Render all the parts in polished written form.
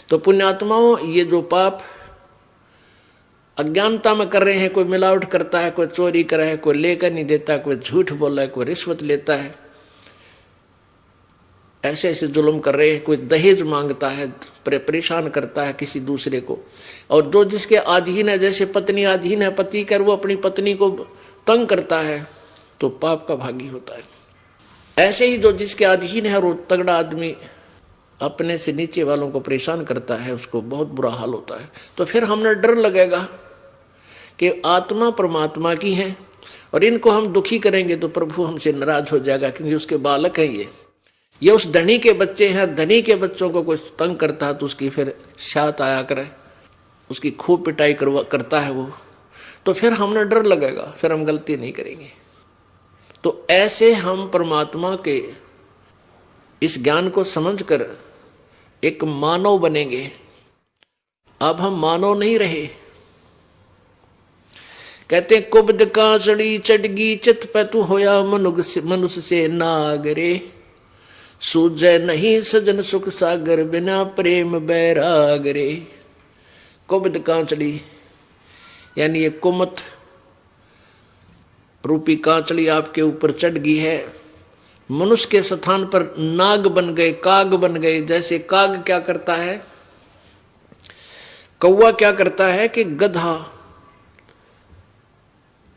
तो पुण्यात्माओं, ये जो पाप अज्ञानता में कर रहे हैं, कोई मिलावट करता है, कोई चोरी कर रहा है, कोई लेकर नहीं देता, कोई झूठ बोल रहा है, कोई रिश्वत लेता है, ऐसे ऐसे जुल्म कर रहे हैं, कोई दहेज मांगता है, परेशान करता है किसी दूसरे को, और जो जिसके अधीन है, जैसे पत्नी अधीन है पति कर, वो अपनी पत्नी को तंग करता है तो पाप का भागी होता है। ऐसे ही जो जिसके अधीन है, वो तगड़ा आदमी अपने से नीचे वालों को परेशान करता है, उसको बहुत बुरा हाल होता है। तो फिर हमें डर लगेगा कि आत्मा परमात्मा की है और इनको हम दुखी करेंगे तो प्रभु हमसे नाराज हो जाएगा, क्योंकि उसके बालक हैं ये उस धनी के बच्चे हैं। धनी के बच्चों को कोई तंग करता है तो उसकी फिर शात आया करे, उसकी खूब पिटाई करता है वो, तो फिर हमें डर लगेगा, फिर हम गलती नहीं करेंगे। तो ऐसे हम परमात्मा के इस ज्ञान को समझकर एक मानव बनेंगे। अब हम मानव नहीं रहे। कहते कुब्द कांचड़ी चढ़गी चित पे तू होया मनुष्य से नागरे, सूझे नहीं सजन सुख सागर बिना प्रेम बैराग रे। कुब्द कांचड़ी यानी ये कुमत रूपी कांचड़ी आपके ऊपर चढ़ गई है, मनुष्य के स्थान पर नाग बन गए, काग बन गए। जैसे काग क्या करता है, कौवा क्या करता है कि गधा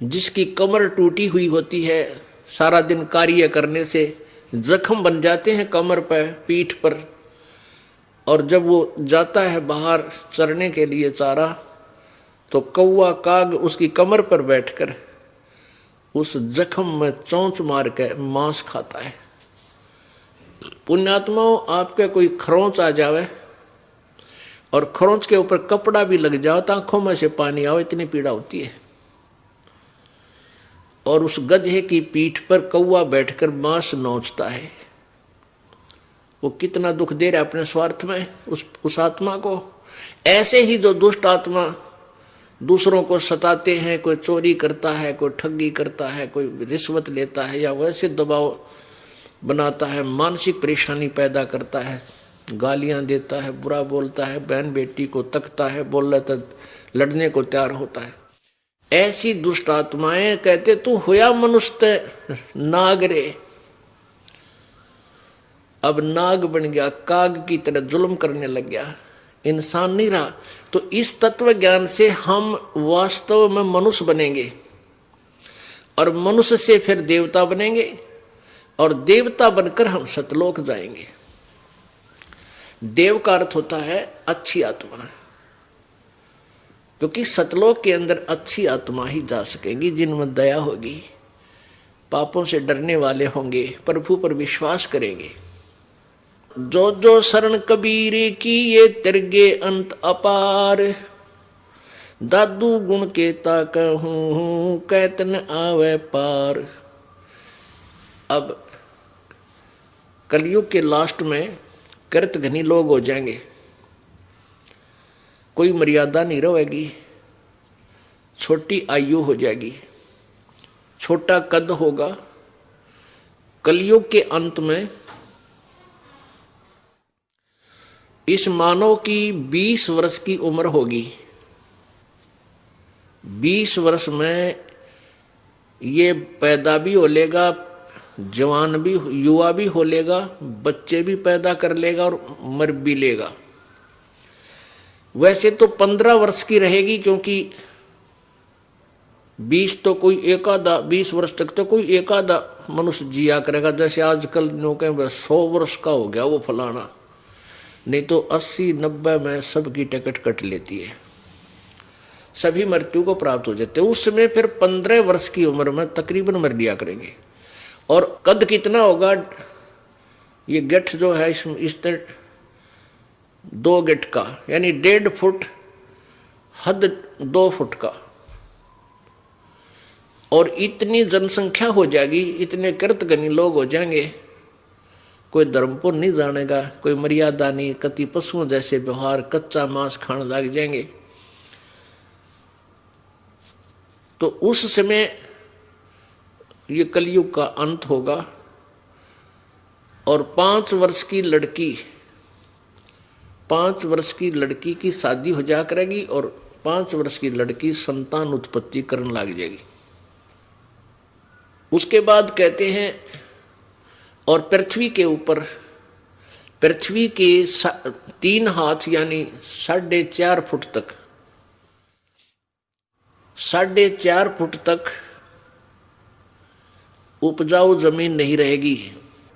जिसकी कमर टूटी हुई होती है, सारा दिन कार्य करने से जख्म बन जाते हैं कमर पर, पीठ पर, और जब वो जाता है बाहर चरने के लिए चारा, तो कौवा काग उसकी कमर पर बैठकर उस जख्म में चोंच मार के मांस खाता है। पुण्यात्माओं, आपके कोई खरोंच आ जावे और खरोंच के ऊपर कपड़ा भी लग जाओ तो आंखों में से पानी आओ, इतनी पीड़ा होती है। और उस गधे की पीठ पर कौवा बैठकर मांस नोचता है, वो कितना दुख दे रहा है अपने स्वार्थ में उस आत्मा को। ऐसे ही जो दुष्ट आत्मा दूसरों को सताते हैं, कोई चोरी करता है, कोई ठगी करता है, कोई रिश्वत लेता है, या वैसे दबाव बनाता है, मानसिक परेशानी पैदा करता है, गालियां देता है, बुरा बोलता है, बहन बेटी को तकता है, बोल रहा था लड़ने को तैयार होता है, ऐसी दुष्ट आत्माएं कहते तू होया मनुष्य नाग रे। अब नाग बन गया, काग की तरह जुल्म करने लग गया, इंसान नहीं रहा। तो इस तत्व ज्ञान से हम वास्तव में मनुष्य बनेंगे, और मनुष्य से फिर देवता बनेंगे, और देवता बनकर हम सतलोक जाएंगे। देव का अर्थ होता है अच्छी आत्मा, क्योंकि सतलोक के अंदर अच्छी आत्मा ही जा सकेंगी, जिनमें दया होगी, पापों से डरने वाले होंगे, प्रभु पर विश्वास करेंगे। जो जो शरण कबीर की ये तिरगे अंत अपार, दादू गुण के ताक हूं कहत न आवे पार। अब कलयुग के लास्ट में कृत घनी लोग हो जाएंगे, कोई मर्यादा नहीं रहेगी, छोटी आयु हो जाएगी, छोटा कद होगा। कलयुग के अंत में इस मानव की 20 वर्ष की उम्र होगी। 20 वर्ष में ये पैदा भी हो लेगा, जवान भी, युवा भी हो लेगा, बच्चे भी पैदा कर लेगा और मर भी लेगा। वैसे तो 15 वर्ष की रहेगी, क्योंकि 20 तो कोई एक आधा, 20 वर्ष तक तो कोई एक आधा मनुष्य जिया करेगा। जैसे आजकल लोग 100 वर्ष का हो गया वो फलाना, नहीं तो 80-90 में सबकी टिकट कट लेती है, सभी मृत्यु को प्राप्त हो जाते हैं। उस समय फिर 15 वर्ष की उम्र में तकरीबन मर लिया करेंगे। और कद कितना होगा, ये गिट्ठ जो है इस 2 गिट्ठ का, यानी 1.5 फुट, हद 2 फुट का। और इतनी जनसंख्या हो जाएगी, इतने कृतघ्नी लोग हो जाएंगे, कोई धर्म को नहीं जानेगा, कोई मर्यादा नहीं, कति पशुओं जैसे व्यवहार, कच्चा मांस खाने लग जाएंगे। तो उस समय ये कलयुग का अंत होगा। और 5 वर्ष की लड़की 5 वर्ष की लड़की की शादी हो जा करेगी और 5 वर्ष की लड़की संतान उत्पत्ति करने लग जाएगी। उसके बाद कहते हैं और पृथ्वी के ऊपर, पृथ्वी के 3 हाथ यानी 4.5 फुट तक, 4.5 फुट तक उपजाऊ जमीन नहीं रहेगी।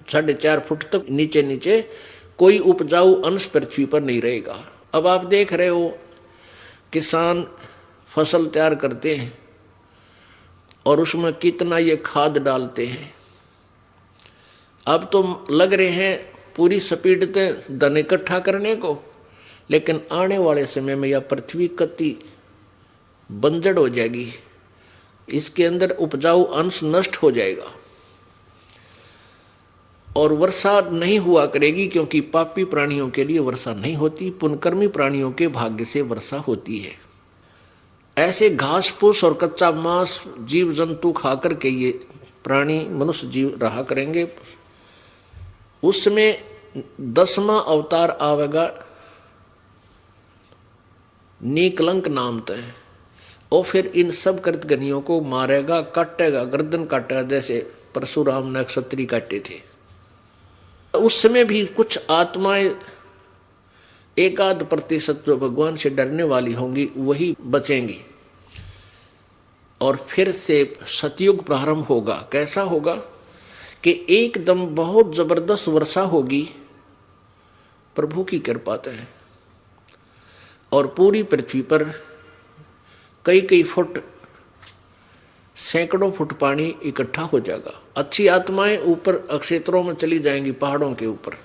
4.5 फुट तक नीचे नीचे कोई उपजाऊ अंश पृथ्वी पर नहीं रहेगा। अब आप देख रहे हो किसान फसल तैयार करते हैं और उसमें कितना ये खाद डालते हैं। अब तो लग रहे हैं पूरी स्पीड से धन इकट्ठा करने को, लेकिन आने वाले समय में यह पृथ्वी कति बंजर हो जाएगी, इसके अंदर उपजाऊ अंश नष्ट हो जाएगा और वर्षा नहीं हुआ करेगी, क्योंकि पापी प्राणियों के लिए वर्षा नहीं होती, पुण्यकर्मी प्राणियों के भाग्य से वर्षा होती है। ऐसे घास फूस और कच्चा मांस जीव जंतु खाकर के ये प्राणी मनुष्य जीव रहा करेंगे। उसमें 10वां अवतार आवेगा नीकलंक नाम तय, और फिर इन सब कृतघ्नियों को मारेगा, काटेगा, गर्दन काटेगा, जैसे परशुराम ने क्षत्रिय काटे थे। उस समय भी कुछ आत्माएं 1-8% जो भगवान से डरने वाली होंगी वही बचेंगी और फिर से सतयुग प्रारंभ होगा। कैसा होगा कि एकदम बहुत जबरदस्त वर्षा होगी प्रभु की कृपा से, और पूरी पृथ्वी पर कई फुट, सैकड़ों फुट पानी इकट्ठा हो जाएगा। अच्छी आत्माएं ऊपर क्षेत्रों में चली जाएंगी, पहाड़ों के ऊपर,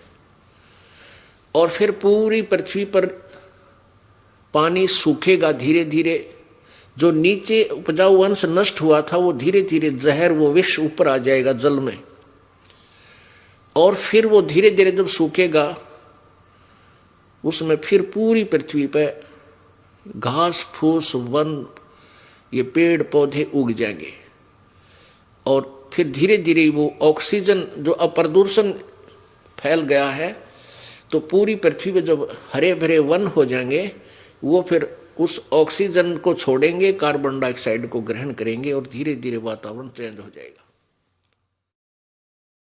और फिर पूरी पृथ्वी पर पानी सूखेगा धीरे धीरे। जो नीचे उपजाऊ अंश नष्ट हुआ था वो धीरे धीरे जहर, वो विष ऊपर आ जाएगा जल में, और फिर वो धीरे धीरे जब सूखेगा उसमें फिर पूरी पृथ्वी पर घास फूस, वन, ये पेड़ पौधे उग जाएंगे, और फिर धीरे धीरे वो ऑक्सीजन, जो अप्रदूषण फैल गया है, तो पूरी पृथ्वी पे जब हरे भरे वन हो जाएंगे वो फिर उस ऑक्सीजन को छोड़ेंगे, कार्बन डाइऑक्साइड को ग्रहण करेंगे और धीरे धीरे वातावरण चेंज हो जाएगा।